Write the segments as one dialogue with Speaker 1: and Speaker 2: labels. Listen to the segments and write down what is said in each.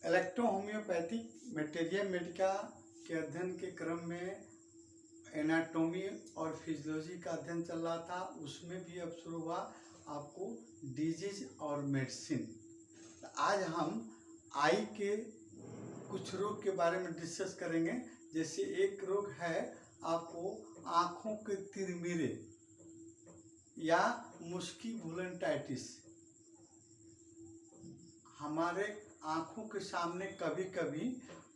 Speaker 1: Electro homeopathic materia Medica के अध्ययन के क्रम में एनाटॉमी और फिजियोलॉजी का अध्ययन चल रहा था, उसमें भी अब शुरू हुआ आपको डिजीज और मेडिसिन। आज हम आई के कुछ रोग के बारे में डिस्कस करेंगे। जैसे एक रोग है आपको आँखों के तिरमिरे या मुस्की वुलनटाइटिस। हमारे आँखों के सामने कभी कभी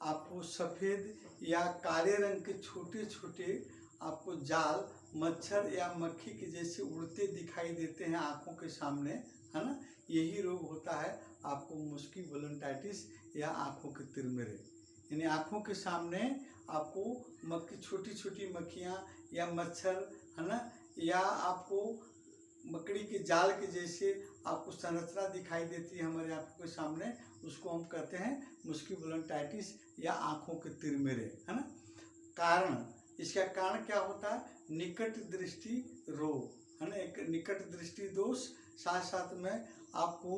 Speaker 1: आपको सफ़ेद या काले रंग के छोटे छोटे आपको जाल मच्छर या मक्खी के जैसे उड़ते दिखाई देते हैं आँखों के सामने, है ना। यही रोग होता है आपको मुस्की वुलनटाइटिस या आँखों के तिरमिरे। यानी आँखों के सामने आपको मक्खी, छोटी छोटी मक्खियाँ या मच्छर, है ना, या आपको मकड़ी के जाल के जैसे आपको संरचना दिखाई देती है हमारे आँखों के सामने, उसको हम कहते हैं मुस्की वुलनटाइटिस या आँखों के तिरमिरे, है ना। कारण, इसका कारण क्या होता है? निकट दृष्टि रोग, है ना, एक निकट दृष्टि दोष, साथ साथ में आपको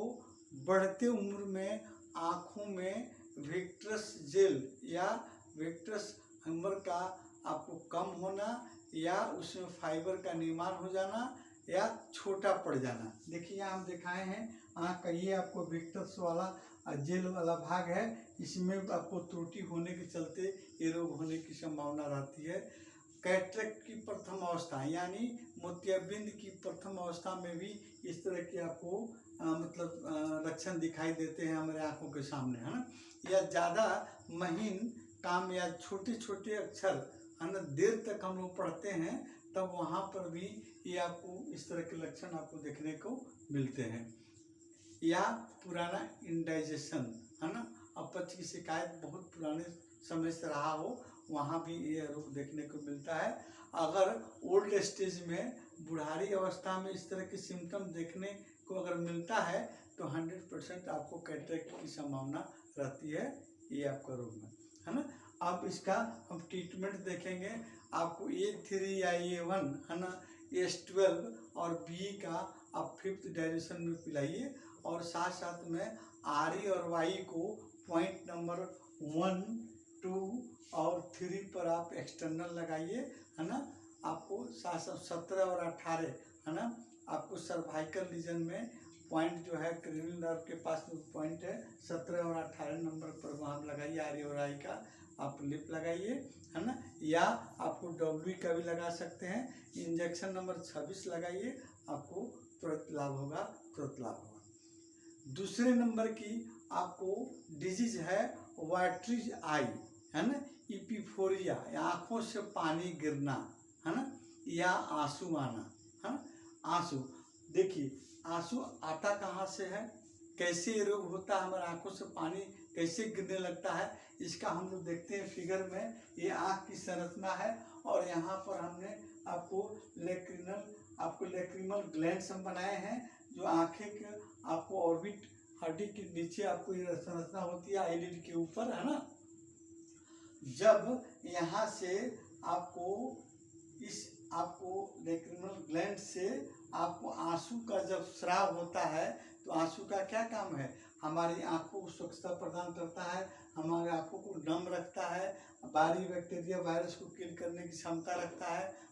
Speaker 1: बढ़ते उम्र में आँखों में विट्रस जेल या विट्रस हम्बर का आपको कम होना या उसमें फाइबर का निर्माण हो जाना या छोटा पड़ जाना। देखिए यहाँ हम दिखाए हैं आँख का, ये आपको विट्रस वाला जेल वाला भाग है, इसमें आपको त्रुटि होने के चलते ये रोग होने की संभावना रहती है। कैटरेक्ट की प्रथम अवस्था यानी मोतियाबिंद की प्रथम अवस्था में भी इस तरह के आपको लक्षण दिखाई देते हैं हमारे आँखों के सामने, है ना। या ज़्यादा महीन काम या छोटे छोटे अक्षर, है ना, देर तक हम लोग पढ़ते हैं तब वहाँ पर भी ये आपको इस तरह के लक्षण आपको देखने को मिलते हैं। या पुराना इंडाइजेशन, है ना, अपच की शिकायत बहुत पुराने समय से रहा हो, वहाँ भी ये रोग देखने को मिलता है। अगर ओल्ड स्टेज में, बुढ़ारी अवस्था में इस तरह के सिम्टम देखने को अगर मिलता है तो 100% आपको कैटरेक्ट की संभावना रहती है ये आपका रोग में, है ना। अब इसका हम ट्रीटमेंट देखेंगे। आपको A3 या A1, है ना, S12 और B का आप 5th डायरेक्शन में पिलाइए और साथ साथ में RE और Y को पॉइंट नंबर 1, 2 और 3 पर आप एक्सटर्नल लगाइए, है ना। आपको साथ साथ 17 और 18, है ना, आपको सर्वाइकल रीजन में पॉइंट जो है क्रेनियल नर्व के पास में पॉइंट है 17 और 18 नंबर पर वहाँ लगाइए। RE और I का आप लिप लगाइए, है ना, या आपको W का भी लगा सकते हैं। इंजेक्शन नंबर 26 लगाइए, आपको तुरंत लाभ होगा, तुरंत लाभ होगा। दूसरे नंबर की आपको डिजीज है वाटरीज आई, है ना, इपिफोरिया, आँखों से पानी गिरना, है ना, या आंसू आना, है ना। आंसू, देखिए आंसू आता कहाँ से है, कैसे ये रोग होता है, हमारे आँखों से पानी कैसे गिरने लगता है, इसका हम लोग देखते हैं फिगर में। ये आँख की संरचना है और यहाँ पर हमने आपको लैक्रिमल ग्लैंड्स हम बनाए हैं जो आँखें के आपको ऑर्बिट हड्डी के नीचे आपको ये संरचना होती है, आईलिड के ऊपर, है ना। जब यहाँ से आपको लैक्रिमल ग्लैंड से आपको आंसू का जब स्राव होता है तो आंसू का क्या काम है? हमारी आंखों को स्वच्छता प्रदान करता है, हमारे आंखों को नम रखता है, बाहरी बैक्टीरिया वायरस को किल करने की क्षमता रखता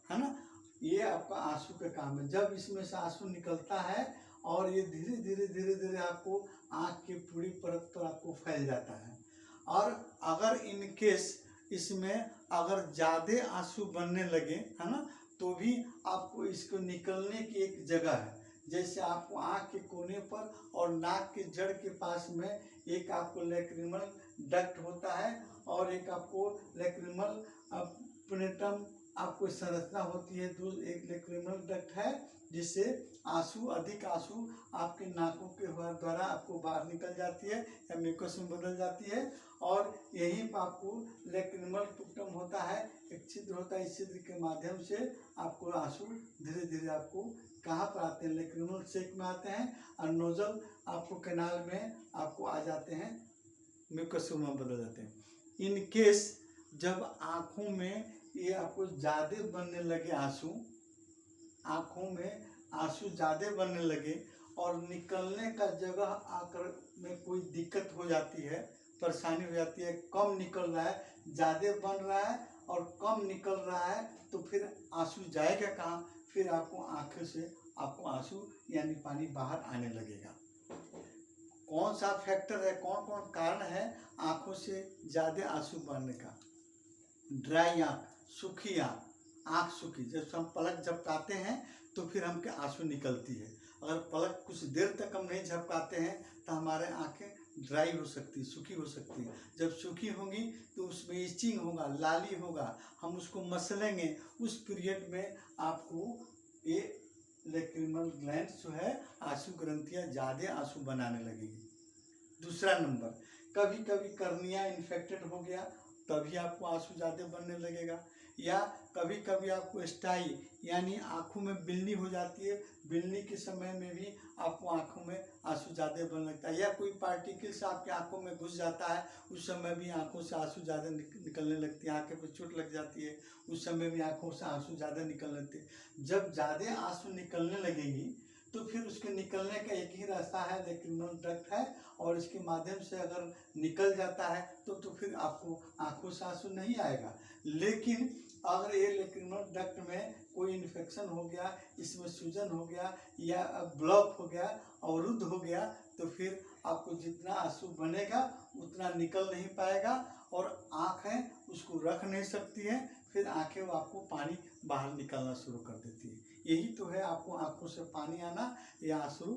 Speaker 1: है ना। ये आपका आंसू का काम है। जब इसमें से आंसू निकलता है और ये धीरे धीरे आपको आँख की पूरी परत पर आपको फैल जाता है। और अगर इन केस इसमें अगर ज़्यादा आंसू बनने लगे, है ना, तो भी आपको इसको निकलने की एक जगह है। जैसे आपको आँख के कोने पर और नाक के जड़ के पास में एक आपको लैक्रिमल डक्ट होता है और एक आपको लैक्रिमल पुनेटम आपको संरचना होती है। एक लैक्रिमल डक्ट है जिससे अधिक आंसू आपके नाकों के द्वारा आपको बाहर निकल जाती है या म्यूकस में बदल जाती है और यहीं पर आपको लैक्रिमल पुक्टम होता है, एक छिद्र होता है, इस छिद्र के माध्यम से आपको आंसू धीरे धीरे आपको कहाँ पर आते हैं, लैक्रिमल सेक में आते हैं और नोजल आपको कैनाल में आपको आ जाते हैं, म्यूकस में बदल जाते हैं। इन केस जब आँखों में ये आपको ज़्यादा बनने लगे आँखों में आंसू ज़्यादा बनने लगे और निकलने का जगह आकर में कोई दिक्कत हो जाती है, परेशानी हो जाती है, कम निकल रहा है, ज़्यादा बन रहा है और कम निकल रहा है, तो फिर आंसू जाएगा कहाँ? फिर आपको आंखों से आपको आंसू यानी पानी बाहर आने लगेगा। कौन सा फैक्टर है, कौन कौन कारण है आंखों से ज़्यादा आंसू बहने का? ड्राई आँख, सूखी आँख, आँख सूखी, जब हम पलक झपकाते हैं तो फिर हमके आंसू निकलती है। अगर पलक कुछ देर तक हम नहीं झपकाते हैं तो हमारे आँखें ड्राई हो सकती है, सूखी हो सकती है। जब सूखी होंगी तो उसमें इचिंग होगा, लाली होगा, हम उसको मसलेंगे, उस पीरियड में आपको ये लैक्रिमल ग्लैंड्स जो है, आंसू ग्रंथियाँ ज़्यादा आंसू बनाने लगेगी। दूसरा नंबर, कभी कभी कर्निया इन्फेक्टेड हो गया तभी आपको आंसू ज़्यादा बनने लगेगा, या कभी कभी आपको स्टाई यानी आँखों में बिल्ली हो जाती है, बिल्ली के समय में भी आपको आँखों में आंसू ज़्यादा बनने लगता है, या कोई पार्टिकल्स आपकी आँखों में घुस जाता है, उस समय भी आँखों से आंसू ज़्यादा निकलने लगती है, आँखें पर चोट लग जाती है, उस समय भी आँखों से आंसू ज़्यादा निकलने लगते हैं। जब ज़्यादा आंसू निकलने लगेगी तो फिर उसके निकलने का एक ही रास्ता है, लैक्रिमल डक्ट है, और इसके माध्यम से अगर निकल जाता है तो फिर आपको आंखों से आंसू नहीं आएगा। लेकिन अगर ये लैक्रिमल डक्ट में कोई इन्फेक्शन हो गया, इसमें सूजन हो गया या ब्लॉक हो गया, अवरुद्ध हो गया, तो फिर आपको जितना आंसू बनेगा उतना निकल नहीं पाएगा और आँखें उसको रख नहीं सकती हैं, फिर आँखें आपको पानी बाहर निकलना शुरू कर देती है। यही तो है आपको आंखों से पानी आना या आंसू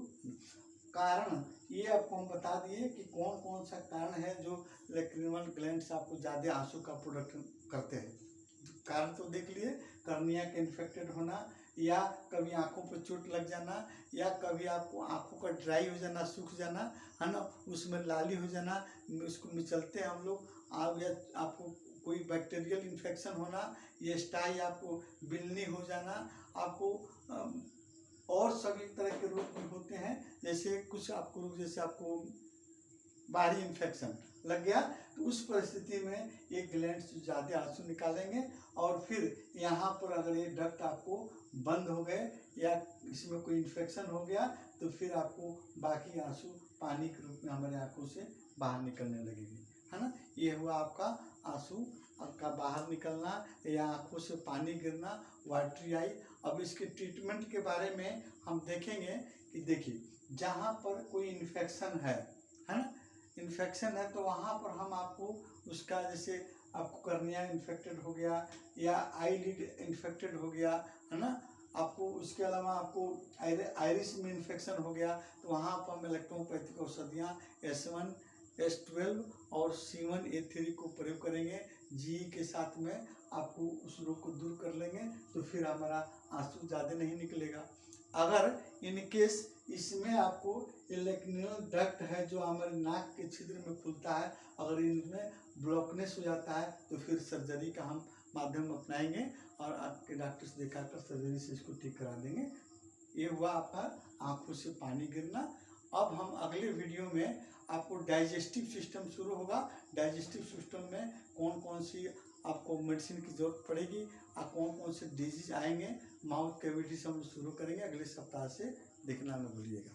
Speaker 1: कारण। ये आपको हम बता दिए कि कौन कौन सा कारण है जो लैक्रिमल ग्लैंड्स आपको ज़्यादा आंसू का प्रोडक्शन करते हैं। कारण तो देख लिए, कर्निया के इन्फेक्टेड होना, या कभी आंखों पर चोट लग जाना, या कभी आपको आंखों का ड्राई हो जाना, सूख जाना, है ना, उसमें लाली हो जाना, उसको मिचलते हैं हम लोग, या आपको कोई बैक्टीरियल इन्फेक्शन होना, ये स्टाई आपको बिल्ली हो जाना, आपको और सभी तरह के रोग भी होते हैं। जैसे कुछ आपको रोग, जैसे आपको बाहरी इन्फेक्शन लग गया तो उस परिस्थिति में ये ग्लैंड्स ज़्यादा आंसू निकालेंगे, और फिर यहाँ पर अगर ये डक्ट आपको बंद हो गए या इसमें कोई इन्फेक्शन हो गया तो फिर आपको बाकी आंसू पानी के रूप में हमारे आंखों से बाहर निकलने लगेगी, है ना। ये हुआ आपका आंसू का बाहर निकलना या आंखों से पानी गिरना, वाटरी आई। अब इसके ट्रीटमेंट के बारे में हम देखेंगे कि देखिए, जहाँ पर कोई इन्फेक्शन है ना, इन्फेक्शन है तो वहाँ पर हम आपको उसका, जैसे आपको कर्निया इन्फेक्टेड हो गया या आईलिड इन्फेक्टेड हो गया, है ना, आपको उसके अलावा आपको आइरिस में इन्फेक्शन हो गया तो वहाँ पर हम इलेक्ट्रोपैथिक औषधियाँ S1 S12 और C1A3 को प्रयोग करेंगे, जी के साथ में आपको उस रोग को दूर कर लेंगे, तो फिर हमारा आंसू ज़्यादा नहीं निकलेगा। अगर इन केस इसमें आपको लैक्रिमल डक्ट है जो हमारे नाक के छिद्र में खुलता है, अगर इनमें ब्लॉकनेस हो जाता है तो फिर सर्जरी का हम माध्यम अपनाएंगे और आपके डॉक्टर से दिखाकर सर्जरी से इसको ठीक करा देंगे। ये हुआ आपका आंखों से पानी गिरना। अब हम अगले वीडियो में आपको डाइजेस्टिव सिस्टम शुरू होगा, डाइजेस्टिव सिस्टम में कौन कौन सी आपको मेडिसिन की जरूरत पड़ेगी और कौन कौन से डिजीज आएंगे, माउथ कैविटी से हम शुरू करेंगे अगले सप्ताह से, देखना न भूलिएगा।